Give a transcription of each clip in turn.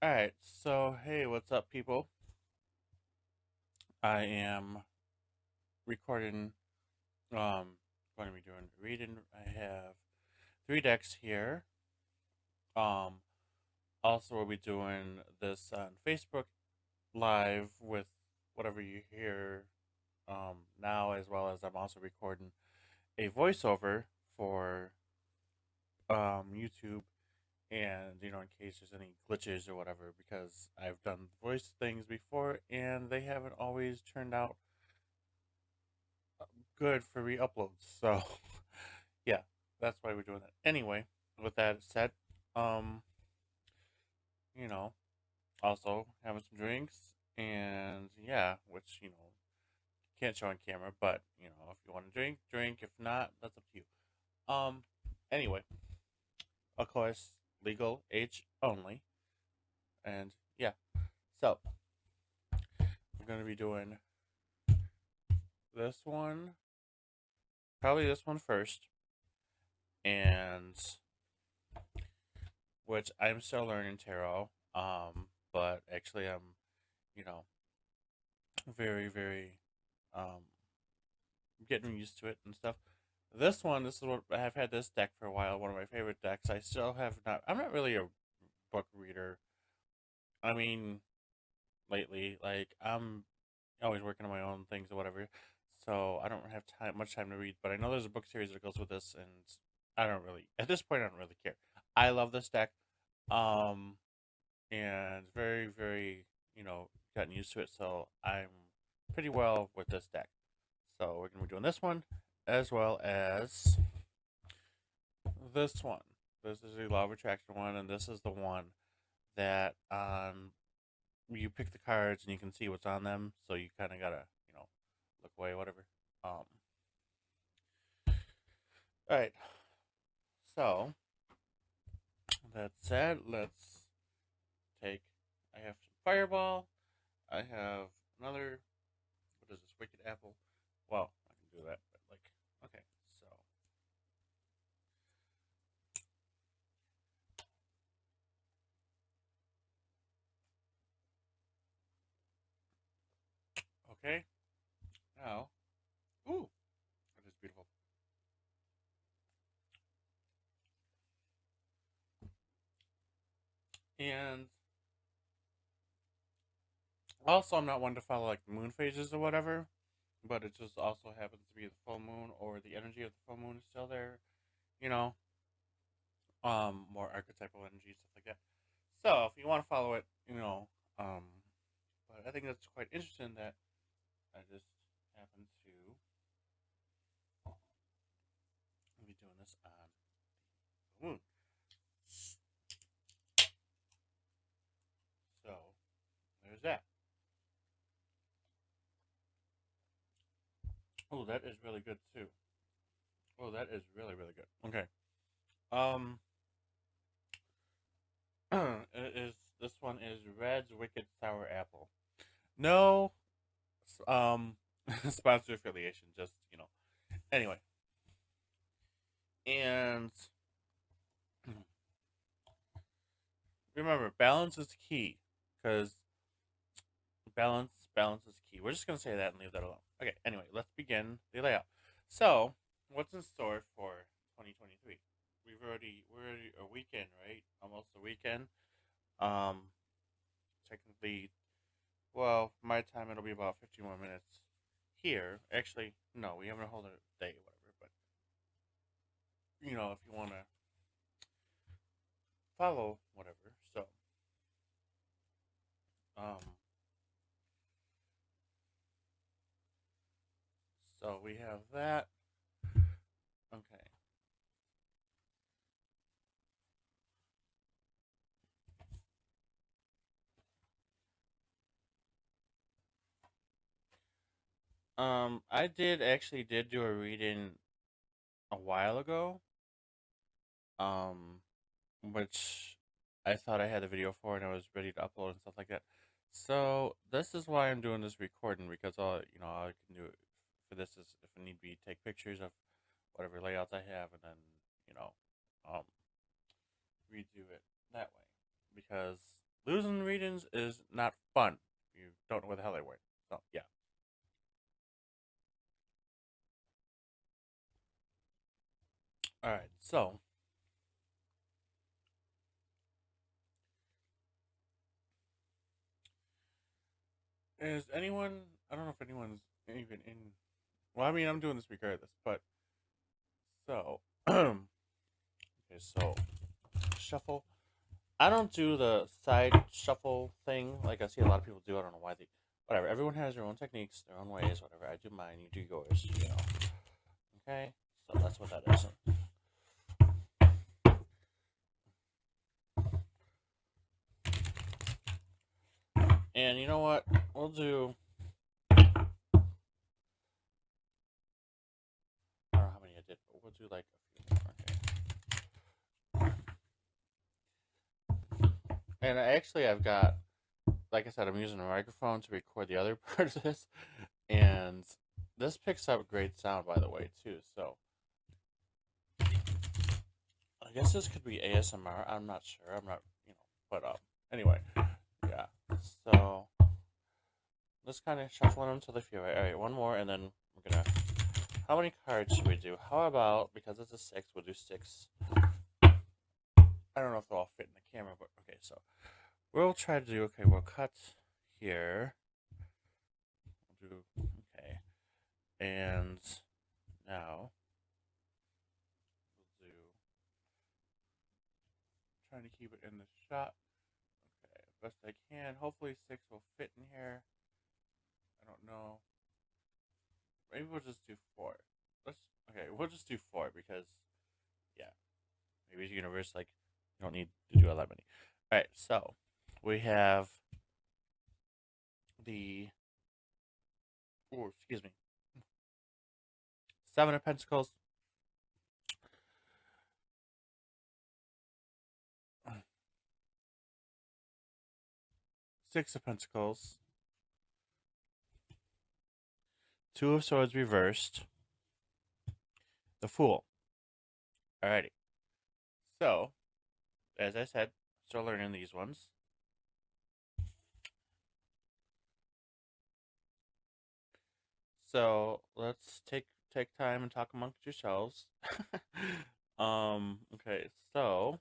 Alright, so hey, what's up, people? I am recording, going to be doing reading. I have three decks here. Um, Also, we'll be doing this on Facebook Live with whatever you hear now, as well as I'm also recording a voiceover for YouTube and in case there's any glitches or whatever, because I've done voice things before and they haven't always turned out good for re-uploads. So yeah, that's why we're doing that. Anyway, with that said, um, you know, also having some drinks and yeah, which can't show on camera, but if you want to drink, drink. If not, that's up to you. Anyway, of course, legal age only, and yeah. So we're gonna be doing this one, probably this one first, and which I'm still learning tarot. But actually, I'm, you know, very, very, um, getting used to it and stuff. This is what I've had this deck for a while. One of my favorite decks. I still have not. I'm not really a book reader. I mean, lately, like I'm always working on my own things or whatever, so I don't have much time to read. But I know there's a book series that goes with this, and I don't really, at this point, I don't really care. I love this deck. Um, and very, very, gotten used to it. So I'm pretty well with this deck. So we're gonna be doing this one as well as this one. This is the Law of Attraction one, and this is the one that you pick the cards and you can see what's on them. So you kind of gotta look away, whatever. Um, all right. So that said, let's take. I have some Fireball. I have another. What is this? Wicked Apple. Well, I can do that, but like, okay. So okay. Now, ooh, that is beautiful. And also, I'm not one to follow like the moon phases or whatever, but it just also happens to be the full moon or the energy of the full moon is still there. You know, more archetypal energy, stuff like that. So if you want to follow it, but I think that's quite interesting that I just happen to be doing this on the moon. So there's that. Oh, that is really good too. Oh, that is really really good. Okay. Um, it is this one is Red's Wicked Sour Apple. No, um, sponsor affiliation. Just Anyway, and remember, balance is key because balance is key. We're just gonna say that and leave that alone. Okay. Anyway, let's begin the layout. So, what's in store for 2023? We're already a weekend, right? Almost a weekend. Um, Technically, well, my time it'll be about 50 more minutes here. Actually, no, we haven't a whole day, whatever. But if you want to follow, whatever. Um, so we have that. Okay. I did do a reading a while ago. Um, which I thought I had a video for and I was ready to upload and stuff like that. So this is why I'm doing this recording, because all I can do for this is, if I need be, take pictures of whatever layouts I have and then um redo it that way, because Losing readings is not fun. You don't know where the hell they went. So yeah. All right. So is anyone? I don't know if anyone's even in. Well, I mean, I'm doing this regardless, but so okay. So shuffle. I don't do the side shuffle thing like I see a lot of people do. I don't know why they. Whatever. Everyone has their own techniques, their own ways. Whatever. I do mine. You do yours. You know. Okay. So that's what that is. And you know what? We'll do. I don't know how many I did, but we'll do like a few more. Okay. And I've got, like I said, I'm using a microphone to record the other part of this, and this picks up great sound, by the way, too. So I guess this could be ASMR. I'm not sure. I'm not, but anyway, yeah. So let's kind of shuffle them until they feel right. All right, one more, and then we're gonna. How many cards should we do? How about, because it's a six, we'll do six. I don't know if they'll all fit in the camera, but okay. So we'll try to do. Okay, we'll cut here. We'll do okay, and now we'll do. Trying to keep it in the shot. Okay, best I can. Hopefully six will fit in here. I don't know. Maybe we'll just do four. Let's okay. We'll just do four because yeah, maybe the universe like you don't need to do that many. All right, so we have the oh excuse me, seven of Pentacles, six of Pentacles, two of Swords reversed, the Fool. Alrighty. So as I said, still learning these ones. So let's take time and talk amongst yourselves. Okay, so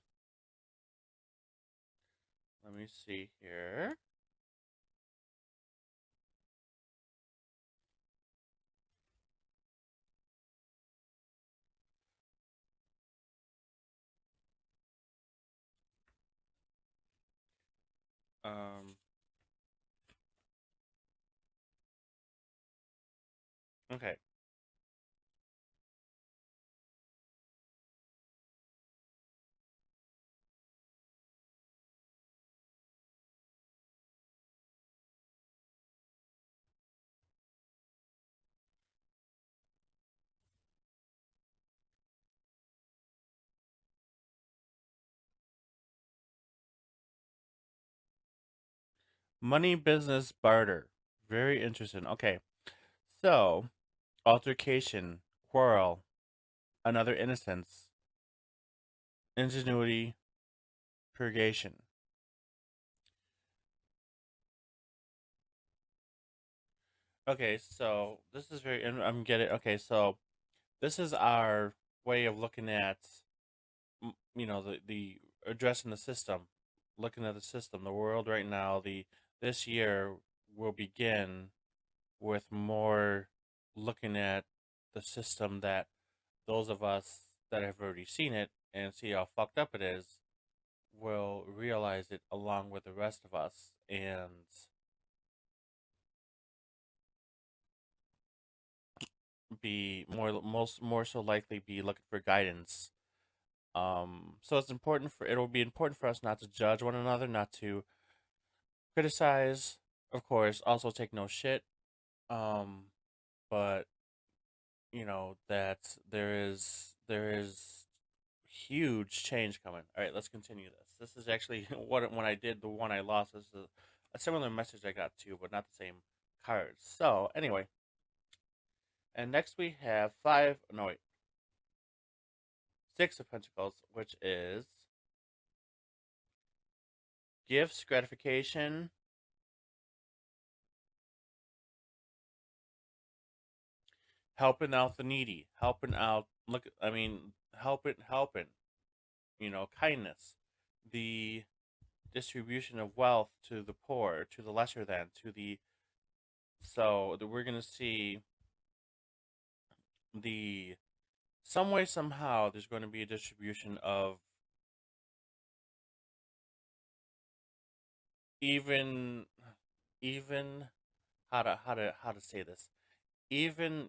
let me see here. Um, okay. Money, business, barter. Very interesting. Okay. So, altercation, quarrel, another innocence, ingenuity, purgation. Okay, so this is very. I'm getting. Okay, so this is our way of looking at, the addressing the system, looking at the system, the world right now. This year will begin with more looking at the system that those of us that have already seen it and see how fucked up it is will realize it along with the rest of us and be more so likely be looking for guidance. So it'll be important for us not to judge one another, not to criticize, of course, also take no shit. Um, but that there is huge change coming. All right, let's continue this. This is actually what when I did the one I lost. This is a similar message I got too, but not the same cards. So anyway, and next we have five. No wait, six of Pentacles, which is gifts, gratification, helping out the needy, helping out. Look, I mean, helping. Kindness, the distribution of wealth to the poor, to the lesser than, to the. So that we're gonna see the some way somehow there's going to be a distribution of even even how to say this, even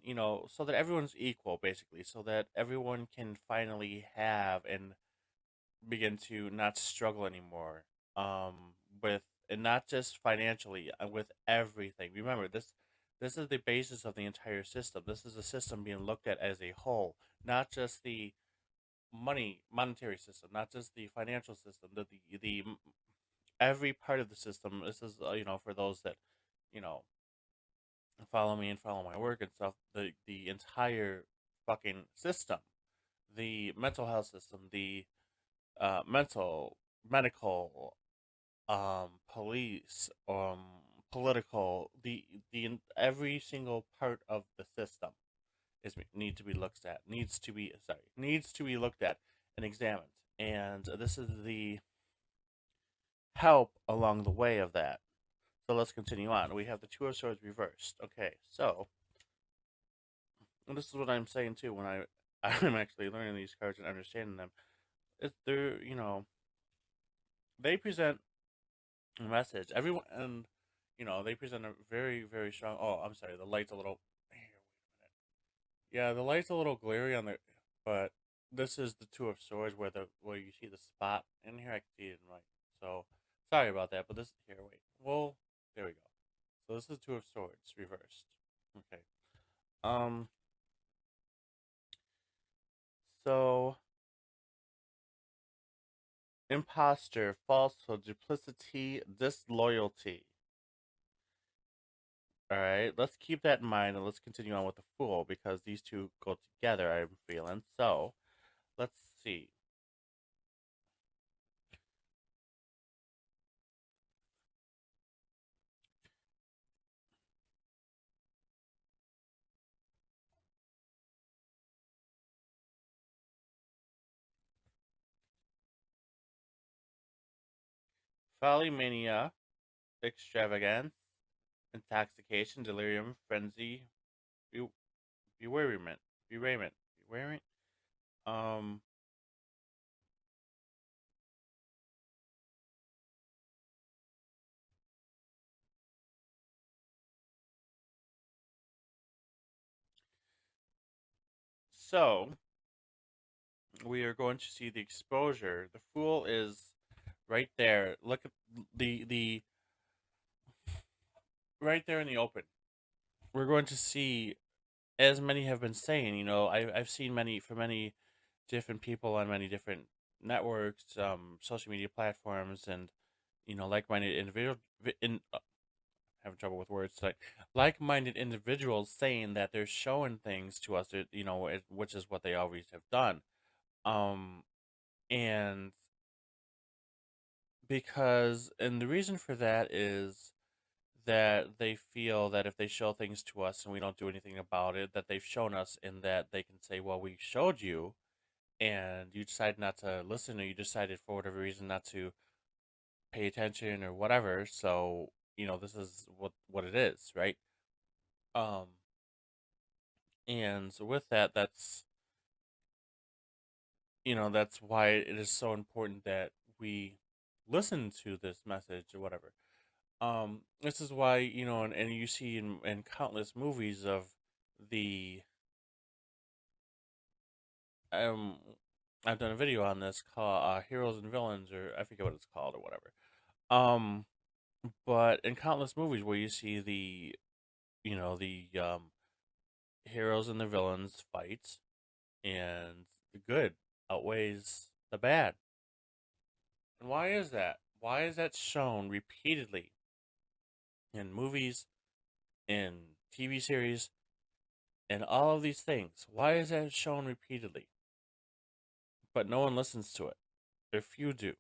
so that everyone's equal basically, so that everyone can finally have and begin to not struggle anymore, with, and not just financially, with everything. Remember, this is the basis of the entire system. This is a system being looked at as a whole, not just the monetary system, not just the financial system, the every part of the system. This is, for those that you know follow me and follow my work and stuff, the entire fucking system, the mental health system, the mental, medical, police, political, the every single part of the system is need to be looked at, needs to be looked at and examined, and this is the help along the way of that. So let's continue on. We have the Two of Swords reversed. Okay, so and this is what I'm saying too when I'm actually learning these cards and understanding them. They're they present a message. Everyone, and they present a very, very strong. Oh, I'm sorry. The light's a little. Here, wait a minute. Yeah, the light's a little glary on the, but this is the Two of Swords where you see the spot in here. I can see it in right. So sorry about that. But this here. Wait. Well, there we go. So this is Two of Swords reversed. Okay. Um. So imposter, falsehood, duplicity, disloyalty. All right, let's keep that in mind and let's continue on with the Fool because these two go together, I'm feeling. So let's see. Folly, mania, extravagance, intoxication, delirium, frenzy, be- bewilderment, bewilderment. Um, so we are going to see the exposure. The Fool is right there. Look at the right there in the open. We're going to see, as many have been saying, I've seen many different people on many different networks, social media platforms, and like-minded individual in having trouble with words like like-minded individuals saying that they're showing things to us that, which is what they always have done, um and and the reason for that is that they feel that if they show things to us and we don't do anything about it, that they've shown us, and that they can say, well, we showed you and you decided not to listen, or you decided for whatever reason not to pay attention or whatever. So this is what it is, right? um and so with that, that's why it is so important that we listen to this message or whatever. This is why, and you see in countless movies of the um I've done a video on this called Heroes and Villains, or I forget what it's called or whatever. um but in countless movies where you see the heroes and the villains fight, and the good outweighs the bad. And why is that? Why is that shown repeatedly in movies, in TV series, and all of these things? Why is that shown repeatedly? But no one listens to it. If few do.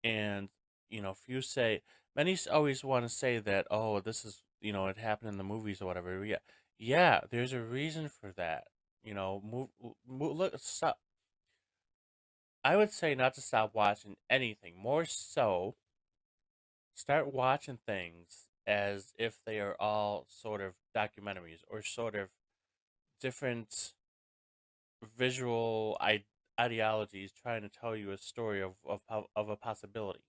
And if you say many always want to say that, oh, this is, it happened in the movies or whatever. Yeah, yeah, there's a reason for that. Look, stop. I would say not to stop watching anything. More so, start watching things as if they are all sort of documentaries or sort of different visual ideologies trying to tell you a story of a possibility,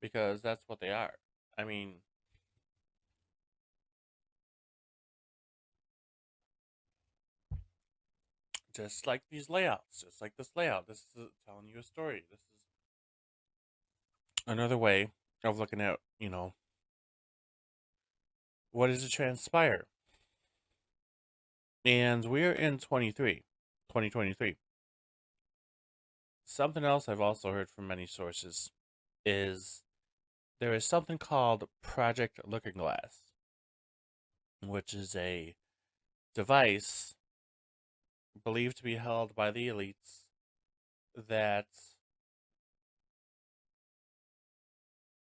because that's what they are. I mean, just like these layouts, just like this layout, this is telling you a story. This is another way of looking at, what does it transpire? And we're in 2023. Something else I've also heard from many sources is there is something called Project Looking Glass, which is a device believed to be held by the elites that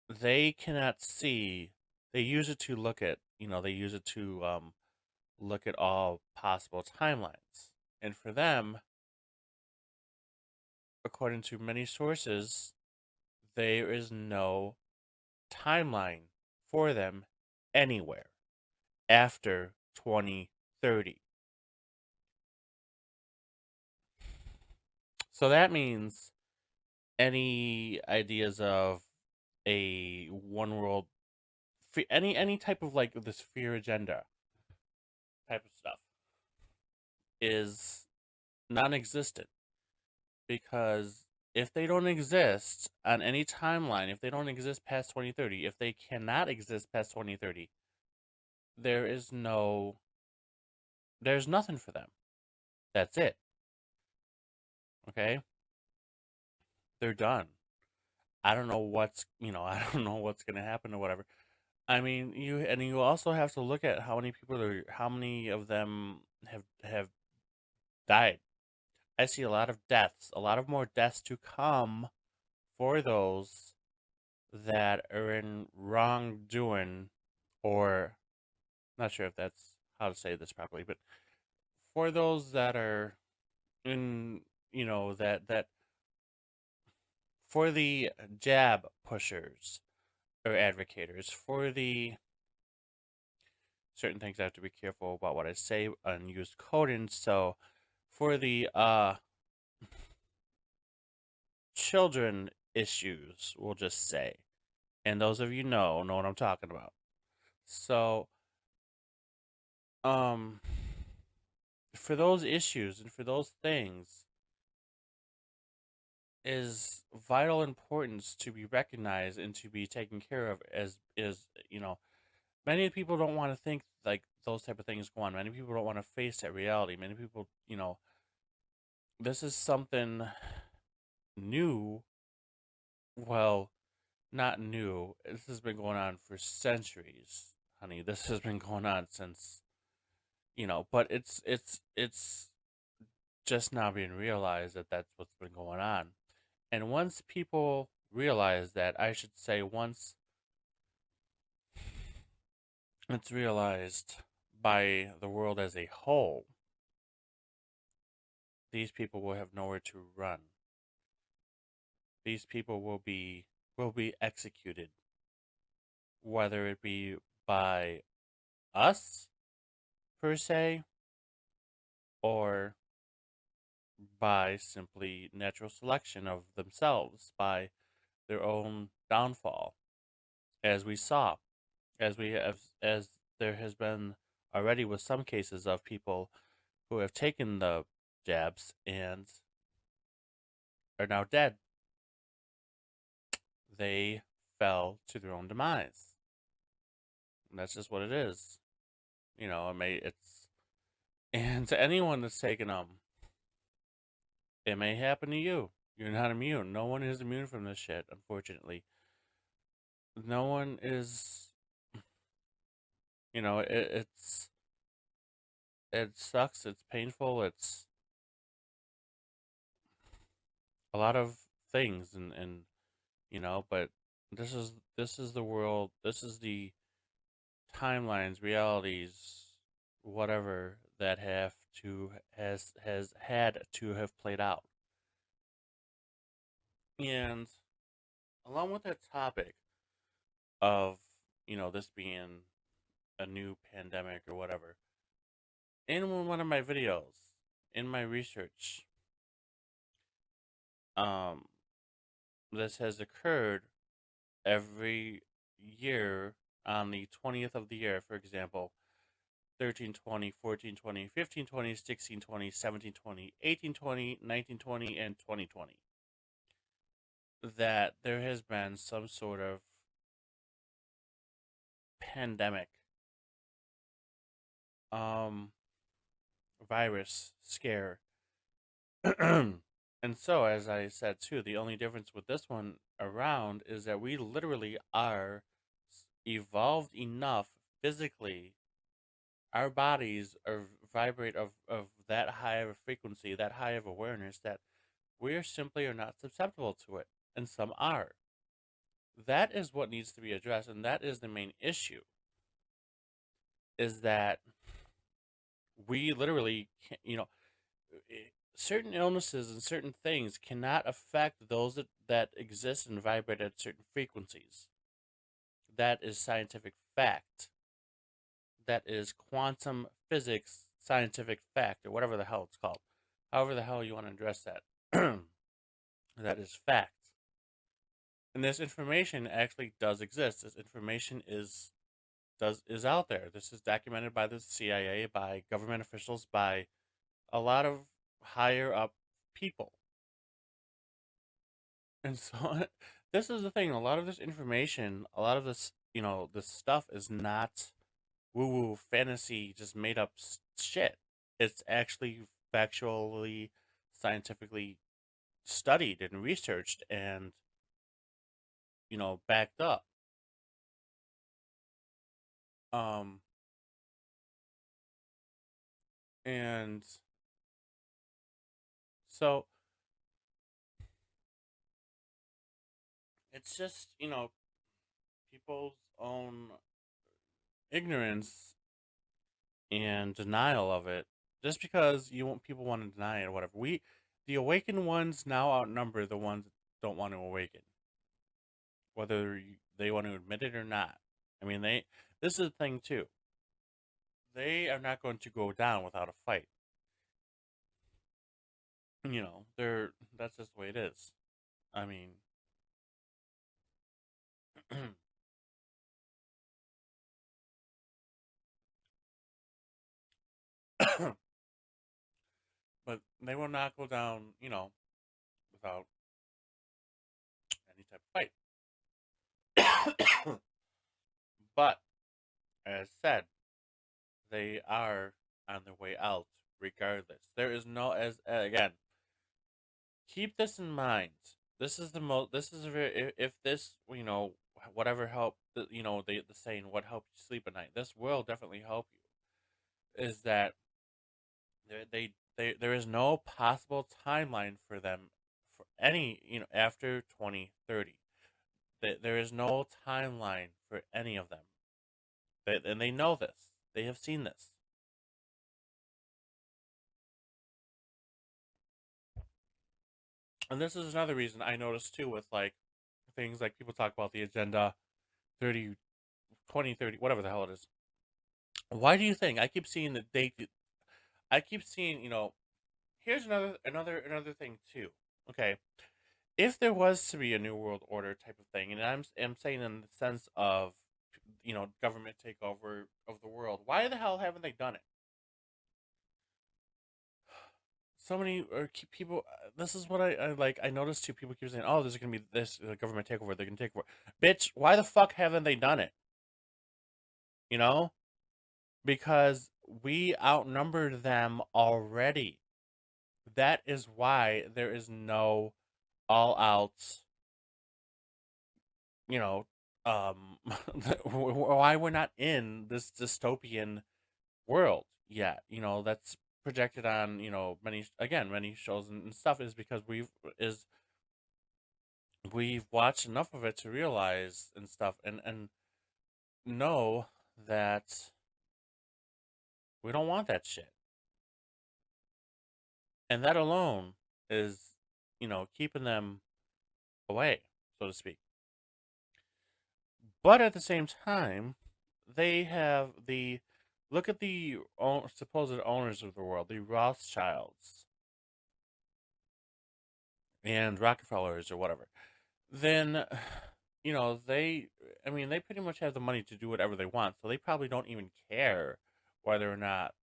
they cannot see. They use it to look at, they use it to look at all possible timelines. And for them, according to many sources, there is no timeline for them anywhere after 2030. So that means any ideas of a one world, any type of like this fear agenda type of stuff is non-existent, because if they don't exist on any timeline, if they don't exist past 2030, if they cannot exist past 2030, there is no, there's nothing for them. That's it. Okay? They're done. I don't know what's, I don't know what's going to happen or whatever. I mean, you also have to look at how many of them have died. I see a lot of deaths, a lot of more deaths to come for those that are in wrongdoing, or not sure if that's how to say this properly, but for those that are in, that for the jab pushers or advocators, for the certain things I have to be careful about what I say and use coding. So for the children issues, we'll just say, and those of you know what I'm talking about. So um for those issues and for those things is vital importance to be recognized and to be taken care of, as is, many people don't want to think like those type of things go on. Many people don't want to face that reality. Many people, this is something new. Well, not new. This has been going on for centuries, honey. This has been going on since, but it's just now being realized that that's what's been going on. And once people realize that, I should say, once it's realized by the world as a whole, these people will have nowhere to run. These people will be executed, whether it be by us per se, or by simply natural selection of themselves, by their own downfall, as we saw, as there has been already with some cases of people who have taken the jabs and are now dead. They fell to their own demise. And that's just what it is. It's, and to anyone that's taken them, it may happen to you. You're not immune. No one is immune from this shit, unfortunately. No one is, it sucks, it's painful, it's a lot of things, and But this is the world. This is the timelines, realities, whatever that have to has had to have played out. And along with that topic of this being a new pandemic or whatever, in one of my videos, in my research, um, this has occurred every year on the 20th of the year, for example, 13/20, 14/20, 15/20, 16/20, 17/20, 18/20, 19/20, and 20/20. That there has been some sort of pandemic, um, virus scare. And so, as I said too, the only difference with this one around is that we literally are evolved enough physically. Our bodies are vibrate of that high of a frequency, that high of awareness, that we are simply are not susceptible to it, and some are. That is what needs to be addressed, and that is the main issue. Is that we literally can't, certain illnesses and certain things cannot affect those that exist and vibrate at certain frequencies. That is scientific fact. That is quantum physics scientific fact, or whatever the hell it's called. However the hell you want to address that. That is fact. And this information actually does exist. This information is out there. This is documented by the CIA, by government officials, by a lot of higher up people. And so this is the thing. A lot of this information, a lot of this, this stuff is not woo-woo fantasy, just made up shit. It's actually factually, scientifically studied and researched and, backed up. And so it's just, people's own ignorance and denial of it. Just because people want to deny it or whatever. The awakened ones now outnumber the ones that don't want to awaken, whether they want to admit it or not. I mean, this is the thing too. They are not going to go down without a fight. That's just the way it is. I mean, but they will not go down, without any type of fight. But as said, they are on their way out regardless. There is no, as again, keep this in mind. This is the most. This is a very. If this, whatever help, the saying, "What helped you sleep at night?" This will definitely help you. Is that there is no possible timeline for them for any after 2030. There is no timeline for any of them. And they know this. They have seen this. And this is another reason I noticed too with like things like people talk about the agenda 30, 2030, whatever the hell it is. Why do you think I keep seeing the date? I keep seeing, here's another thing too. Okay. If there was to be a new world order type of thing, and I'm saying in the sense of government takeover of the world, why the hell haven't they done it? So many people. This is what I like. I noticed too. People keep saying, "Oh, there's gonna be this government takeover. They're gonna take over." Bitch, why the fuck haven't they done it? You know, because we outnumbered them already. That is why there is no all out. You know, why we're not in this dystopian world yet. That's projected on many shows and stuff is because we've watched enough of it to realize and stuff and know that we don't want that shit. And that alone is, keeping them away, so to speak. But at the same time, they have the look at the supposed owners of the world, the Rothschilds and Rockefellers or whatever. Then, they pretty much have the money to do whatever they want, so they probably don't even care whether or not,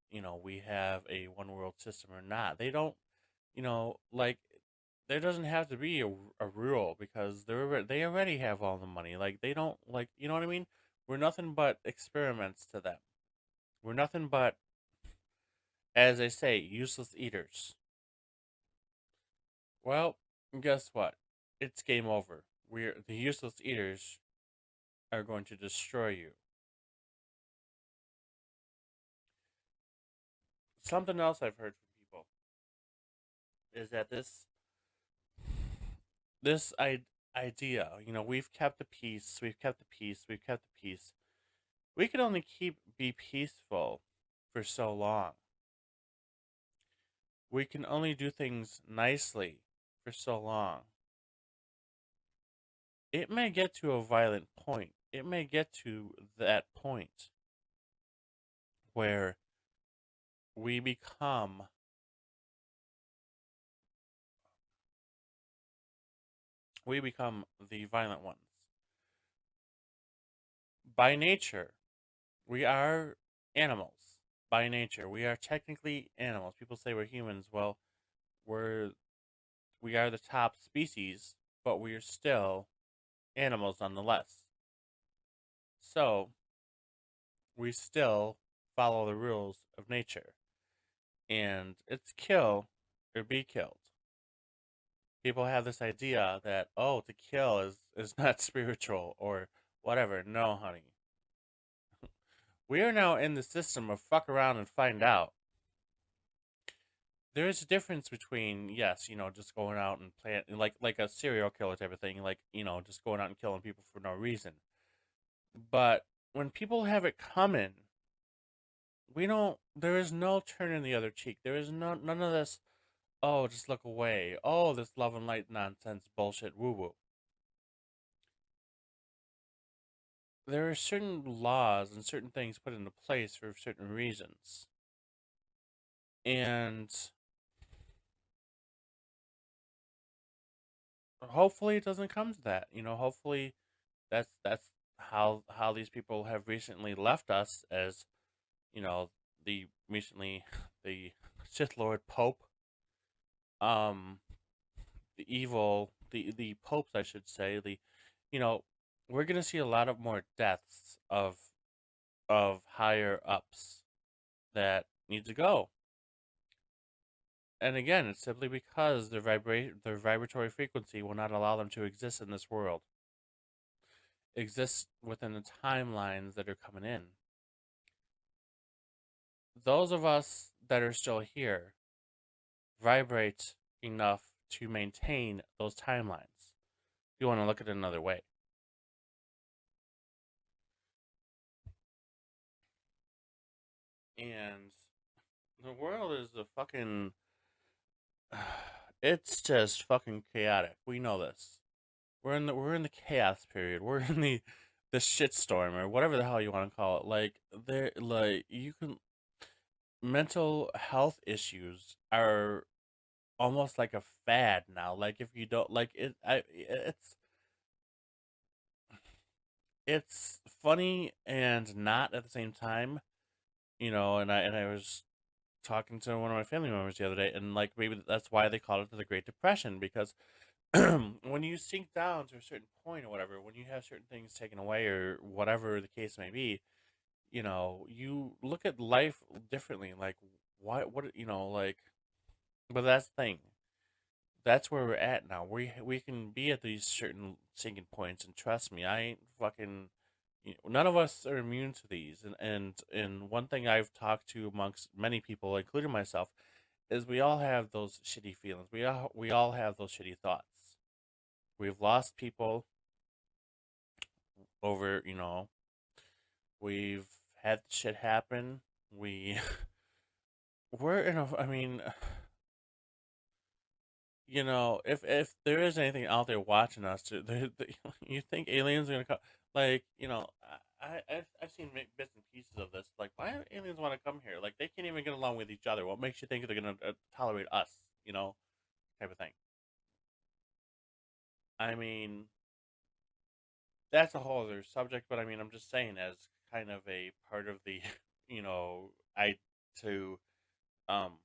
we have a one world system or not. They don't, like, there doesn't have to be a rule because they already have all the money. Like, they don't, like, you know what I mean? We're nothing but experiments to them. We're nothing but, as they say, useless eaters. Well, guess what? It's game over. The useless eaters are going to destroy you. Something else I've heard from people is that this idea, we've kept the peace, we've kept the peace, we've kept the peace. We can only be peaceful for so long. We can only do things nicely for so long. It may get to a violent point. It may get to that point where we become the violent ones. By nature, we are animals. By nature, we are technically animals. People say we're humans. Well, we're we are the top species, but we are still animals nonetheless. So, we still follow the rules of nature. And it's kill or be killed. People have this idea that, oh, to kill is not spiritual or whatever. No, honey. We are now in the system of fuck around and find out. There is a difference between, yes, just going out and playing like a serial killer type of thing, like, just going out and killing people for no reason. But when people have it coming, there is no turning the other cheek. There is none of this, oh, just look away. Oh, this love and light nonsense bullshit woo woo. There are certain laws and certain things put into place for certain reasons. And hopefully it doesn't come to that. Hopefully that's how these people have recently left us as, you know, the recently the Sith Lord Pope, um the popes I should say, you know, we're gonna see a lot of more deaths of higher ups that need to go. And again, it's simply because their vibratory frequency will not allow them to exist in this world. Exist within the timelines that are coming in. Those of us that are still here vibrate enough to maintain those timelines. If you want to look at it another way. And the world is a fucking it's just fucking chaotic. We know this. We're in the chaos period. We're in the shitstorm or whatever the hell you want to call it. You can mental health issues are almost like a fad now. Like if you don't like it, it's funny and not at the same time. And I was talking to one of my family members the other day, and like maybe that's why they call it the Great Depression because when you sink down to a certain point or whatever, when you have certain things taken away or whatever the case may be, you look at life differently. Like, why? What? But that's the thing. That's where we're at now. We can be at these certain sinking points, and trust me, I ain't fucking. None of us are immune to these, and one thing I've talked to amongst many people, including myself, is we all have those shitty feelings. We all have those shitty thoughts. We've lost people over, we've had shit happen. We we're in a I mean, if there is anything out there watching us, you think aliens are gonna come? Like, I've seen bits and pieces of this. Like, why do aliens want to come here? Like, they can't even get along with each other. What makes you think they're gonna tolerate us? You know, type of thing. I mean, that's a whole other subject. But I mean, I'm just saying, as kind of a part of the, I to um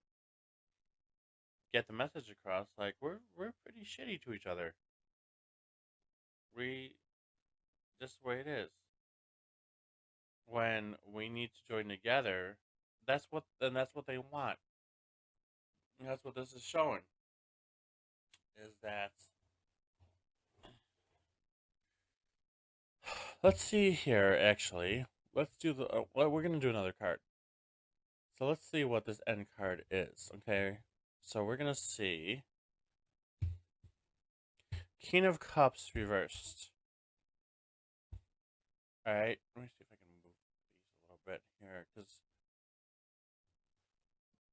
get the message across. Like, we're pretty shitty to each other. We just the way it is. When we need to join together, that's what they want. And that's what this is showing. Is that let's see here. Actually, let's do the. Well, we're gonna do another card. So let's see what this end card is. Okay, so we're gonna see King of Cups reversed. All right, let me see if I can move these a little bit here,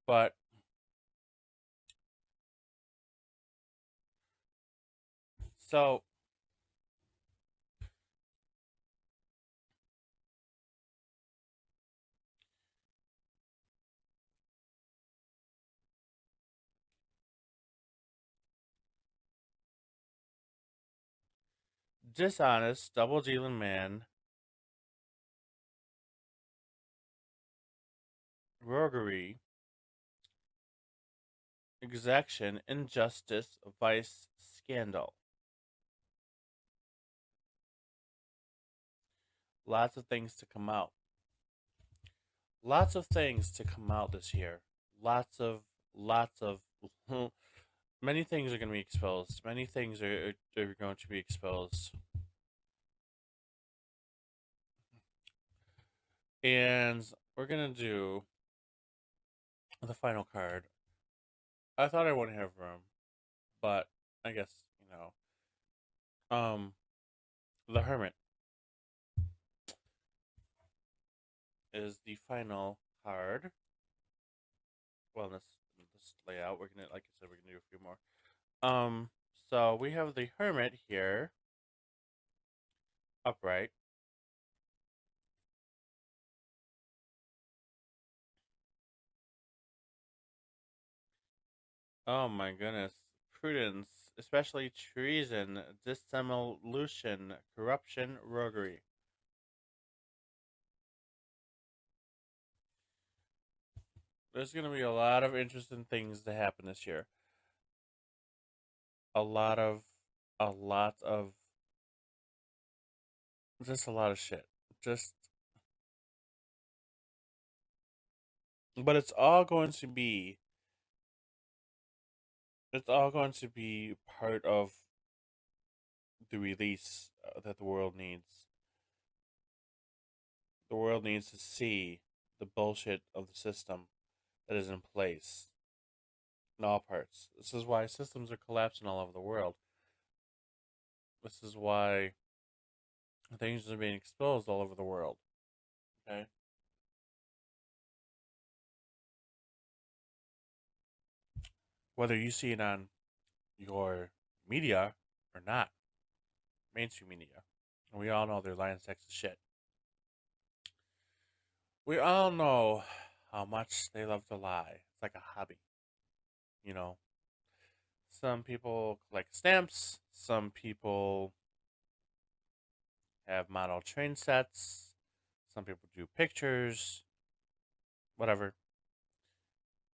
but so dishonest, double dealing man, roguery, exaction, injustice, vice, scandal. Lots of things to come out. Lots of things to come out this year. Lots of many things are going to be exposed. Many things are going to be exposed. And we're going to do the final card. I thought I wouldn't have room, but I guess, the Hermit is the final card. Well, this layout, we're gonna, like I said, we're gonna do a few more. So we have the Hermit here, upright. Oh my goodness, prudence, especially treason, dissolution, corruption, roguery. There's gonna be a lot of interesting things to happen this year. A lot of, a lot of, just a lot of shit. Just, but it's all going to be part of the release that the world needs. The world needs to see the bullshit of the system that is in place in all parts. This is why systems are collapsing all over the world. This is why things are being exposed all over the world. Okay? Whether you see it on your media or not, mainstream media. And we all know they're lying sexist shit. We all know how much they love to lie. It's like a hobby. You know, some people collect stamps, some people have model train sets, some people do pictures, whatever.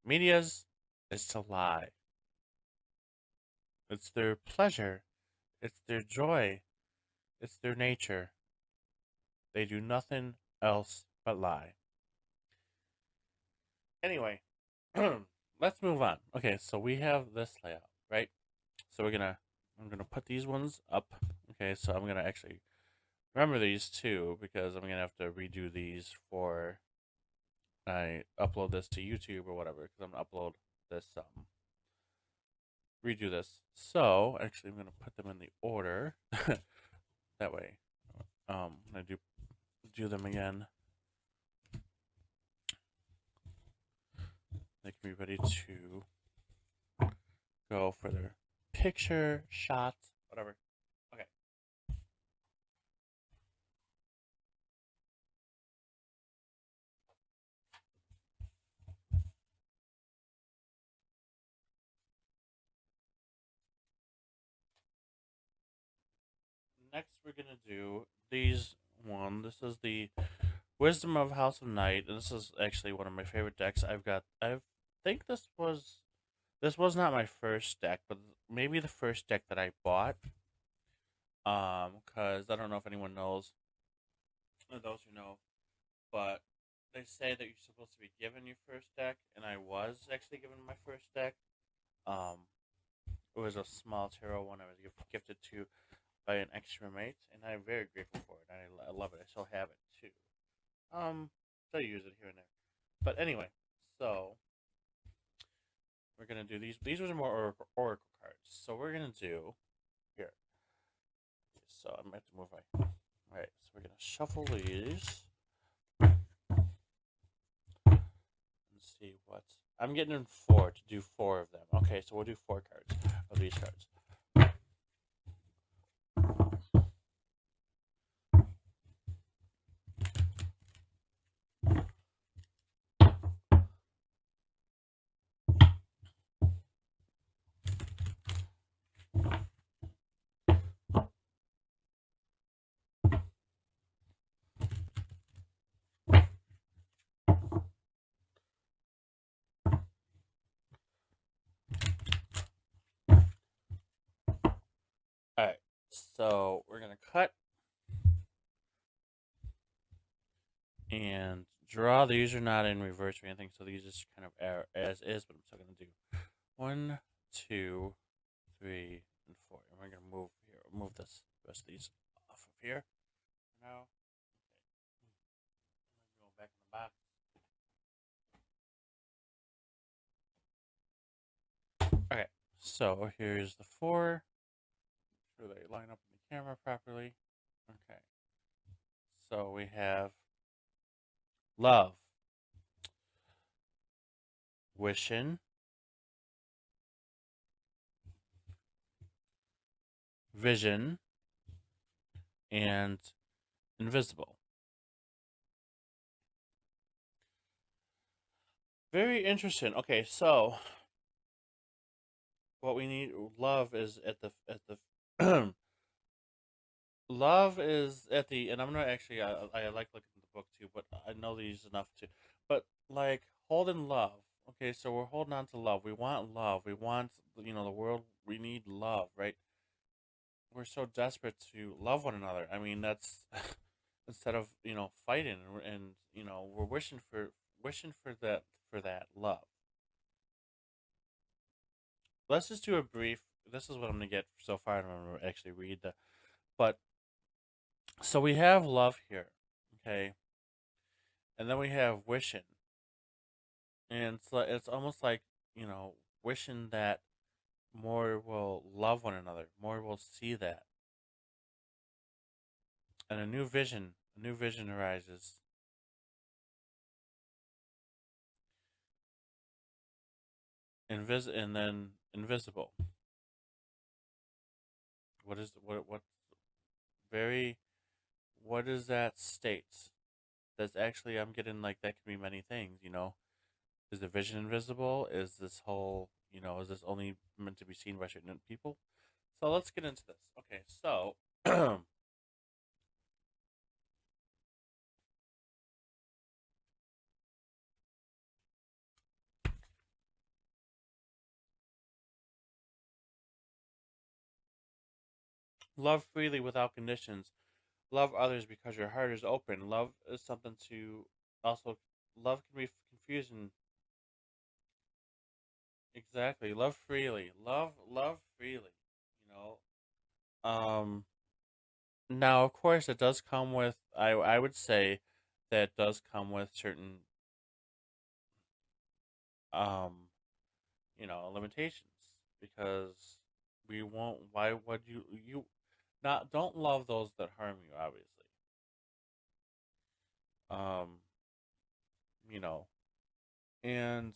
Media's is to lie. It's their pleasure, it's their joy, it's their nature. They do nothing else but lie. Anyway, let's move on. Okay, so we have this layout, right? So I'm gonna put these ones up. Okay, so I'm gonna actually remember these too because I'm gonna have to redo these for I upload this to YouTube or whatever because I'm gonna upload this redo this. So actually, I'm gonna put them in the order. That way, when I do them again, they can be ready to go for their picture, shots, whatever. Okay. Next, we're gonna do these one. This is the Wisdom of House of Night, and this is actually one of my favorite decks. I think this was not my first deck, but maybe the first deck that I bought. Because I don't know if anyone knows, or those who know, but they say that you're supposed to be given your first deck, and I was actually given my first deck. Um, it was a small tarot one I was gifted to by an extra mate, and I'm very grateful for it. I love it. I still have it too. Still use it here and there. But anyway, so we're gonna do these. These are more oracle cards. So we're gonna do here. So I'm gonna have to move my. All right. So we're gonna shuffle these and see what I'm getting in four to do four of them. Okay, so we'll do four cards of these cards. All right. So we're gonna cut and draw. These are not in reverse or anything, so these just kind of are as is. But I'm still gonna do 1, 2, 3, and 4. And we're gonna move here. Move this rest of these off of here. Now, okay. Go back in the box. Okay. So here's the 4. Make sure they line up in the camera properly. Okay. So we have love, wishing, vision, and invisible. Very interesting. Okay, so what we need love is at the love is at the and I'm gonna actually I like looking at the book too, but I know these enough to but like holding love. Okay, so we're holding on to love. We want love. We want the world. We need love, right? We're so desperate to love one another. I mean, that's instead of fighting and we're wishing for that love. Let's just do a brief. This is what I'm gonna get so far. I'm gonna actually read the. But so we have love here, okay, and then we have wishing, and it's almost like wishing that more will love one another, more will see that, and a new vision arises. And then invisible. What is what very what is that state? That's actually I'm getting like that can be many things. Is the vision invisible? Is this whole is this only meant to be seen by certain people? So let's get into this. Okay, so love freely without conditions. Love others because your heart is open. Love is something to also love can be confusing. Exactly. Love freely. Love freely. You Um now of course it does come with I would say that does come with certain um limitations because we won't. Why would you not? Don't love those that harm you, obviously. Um, you know, and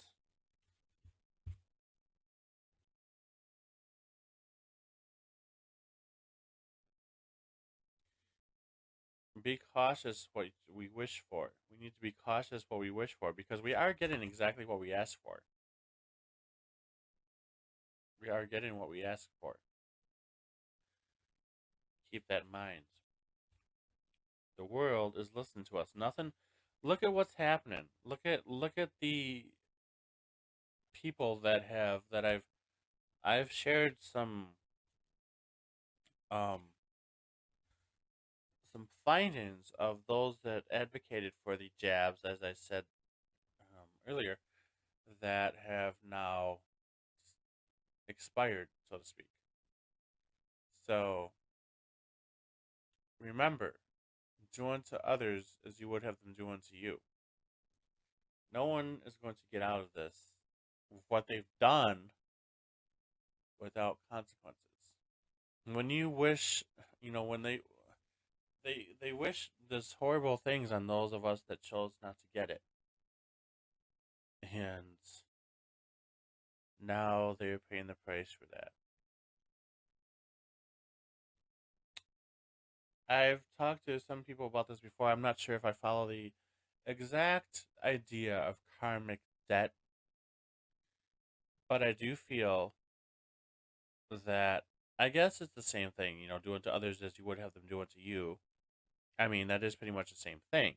be cautious what we wish for. We need to be cautious what we wish for because we are getting exactly what we asked for. We are getting what we asked for. Keep that in mind. The world is listening to us. Nothing. Look at what's happening. Look at the people that I've shared um some findings of those that advocated for the jabs, as I said earlier, that have now expired, so to speak. So remember, do unto others as you would have them do unto you. No one is going to get out of this with what they've done without consequences. When you wish, when they wish this horrible things on those of us that chose not to get it, and now they're paying the price for that. I've talked to some people about this before. I'm not sure if I follow the exact idea of karmic debt, but I do feel that I guess it's the same thing, do unto others as you would have them do unto you. I mean, that is pretty much the same thing.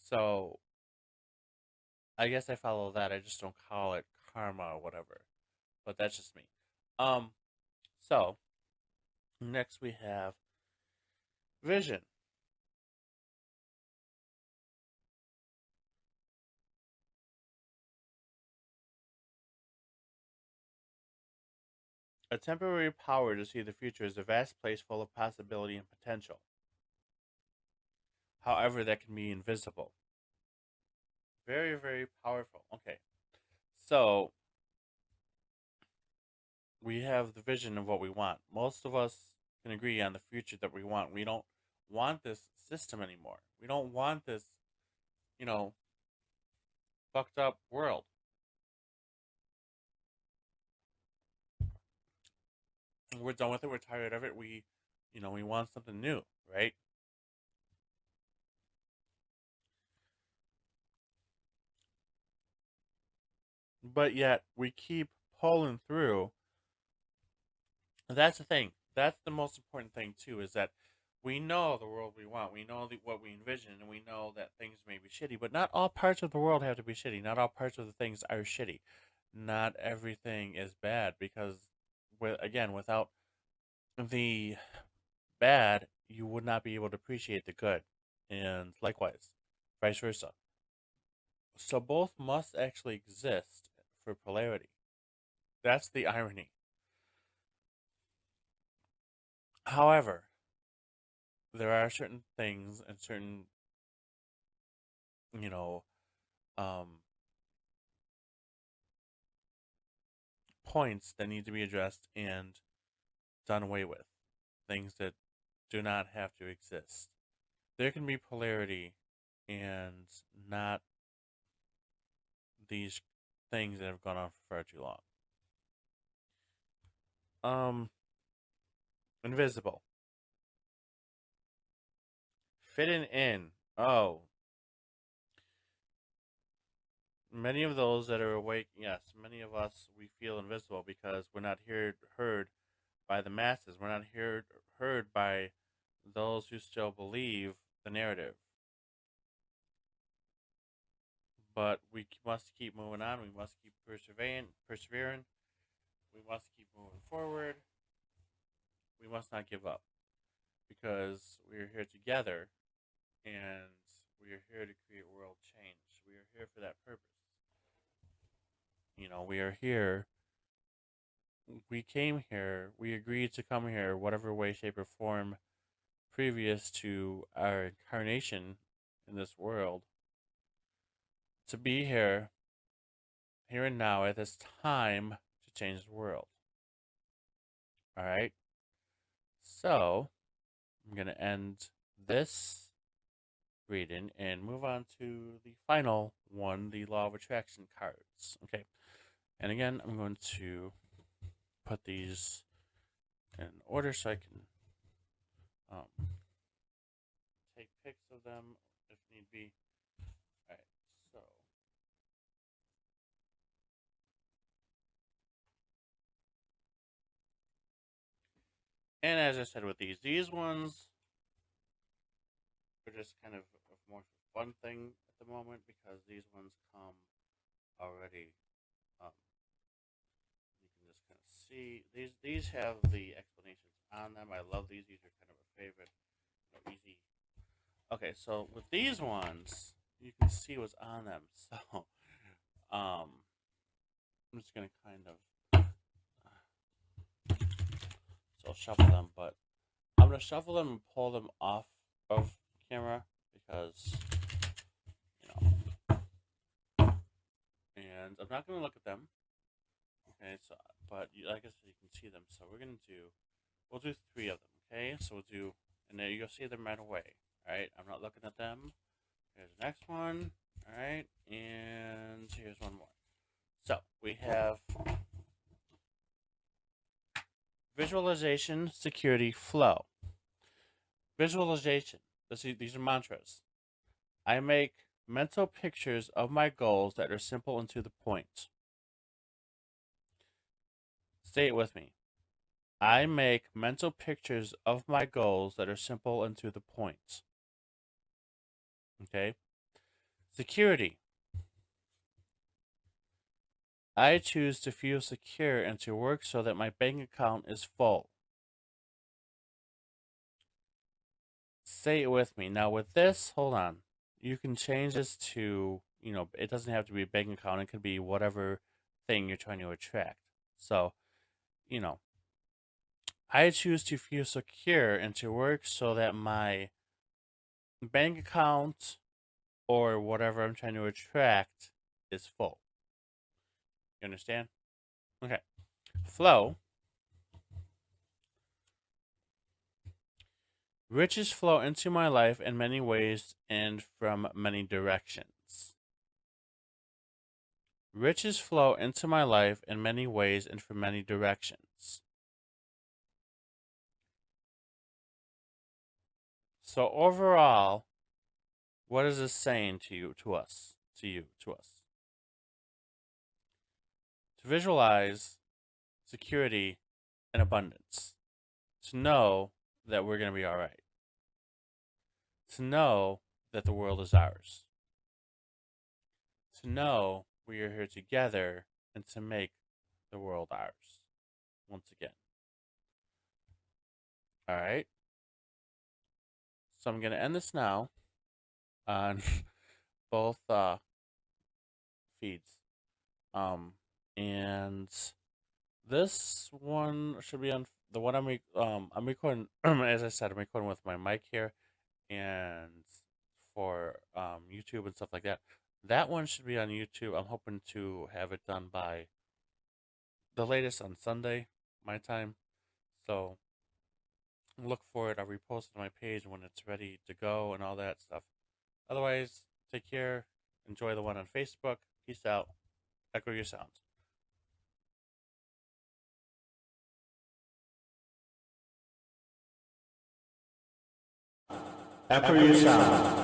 So I guess I follow that. I just don't call it karma or whatever. But that's just me. Um, so next we have vision. A temporary power to see the future is a vast place full of possibility and potential. However, that can be invisible. Very, very powerful. Okay. So we have the vision of what we want. Most of us can agree on the future that we want. We don't want this system anymore. We don't want this, you know, fucked up world. We're done with it. We're tired of it. We want something new, right? But yet we keep pulling through. That's the thing. That's the most important thing too. Is that we know the world we want. We know what we envision, and we know that things may be shitty. But not all parts of the world have to be shitty. Not all parts of the things are shitty. Not everything is bad because, again, without the bad, you would not be able to appreciate the good, and likewise, vice versa. So both must actually exist for polarity. That's the irony. However, there are certain things and certain, you know, um, points that need to be addressed and done away with. Things that do not have to exist. There can be polarity and not these things that have gone on for far too long. Um, invisible. Fitting in. Oh, many of those that are awake, yes, many of us, we feel invisible because we're not heard by the masses. We're not heard by those who still believe the narrative. But we must keep moving on. We must keep persevering. We must keep moving forward. We must not give up because we are here together and we are here to create world change. We are here for that purpose. We are here. We came here. We agreed to come here, whatever way, shape, or form, previous to our incarnation in this world, to be here and now, at this time, to change the world. All right. So I'm going to end this reading and move on to the final one, the Law of Attraction cards. Okay. And again, I'm going to put these in order so I can take pics of them if need be. All right. So. And as I said with these ones are just kind of a more fun thing at the moment because these ones come already. Um, you can just kind of see these have the explanations on them. I love these. These are kind of a favorite, easy. Okay, so with these ones, you can see what's on them. So, I'm just gonna kind of so shuffle them, but I'm gonna shuffle them and pull them off of camera because and I'm not gonna look at them. Okay, so but like I said, you can see them. So we'll do 3 of them. Okay, so we'll do, and then you'll see them right away. All right, I'm not looking at them. Here's the next one. All right, and here's one more. So we have visualization, security, flow. Visualization. These are mantras. I make mental pictures of my goals that are simple and to the point. Say it with me. I make mental pictures of my goals that are simple and to the point. Okay? Security. I choose to feel secure and to work so that my bank account is full. Say it with me. Now, with this, hold on. You can change this to, it doesn't have to be a bank account. It could be whatever thing you're trying to attract. So, I choose to feel secure and to work so that my bank account or whatever I'm trying to attract is full. You understand? Okay. Flow. Riches flow into my life in many ways and from many directions. Riches flow into my life in many ways and from many directions. So overall, what is this saying to you, to us, to us? To visualize security and abundance. To know that we're going to be all right. To know that the world is ours. To know we are here together and to make the world ours. Once again. All right. So I'm going to end this now on both feeds. And this one should be on the one I'm recording as I said, I'm recording with my mic here and for YouTube and stuff like that. That one should be on YouTube. I'm hoping to have it done by the latest on Sunday, my time. So look for it. I'll repost it on my page when it's ready to go and all that stuff. Otherwise, take care. Enjoy the one on Facebook. Peace out. Echo your sounds. Echo your sound.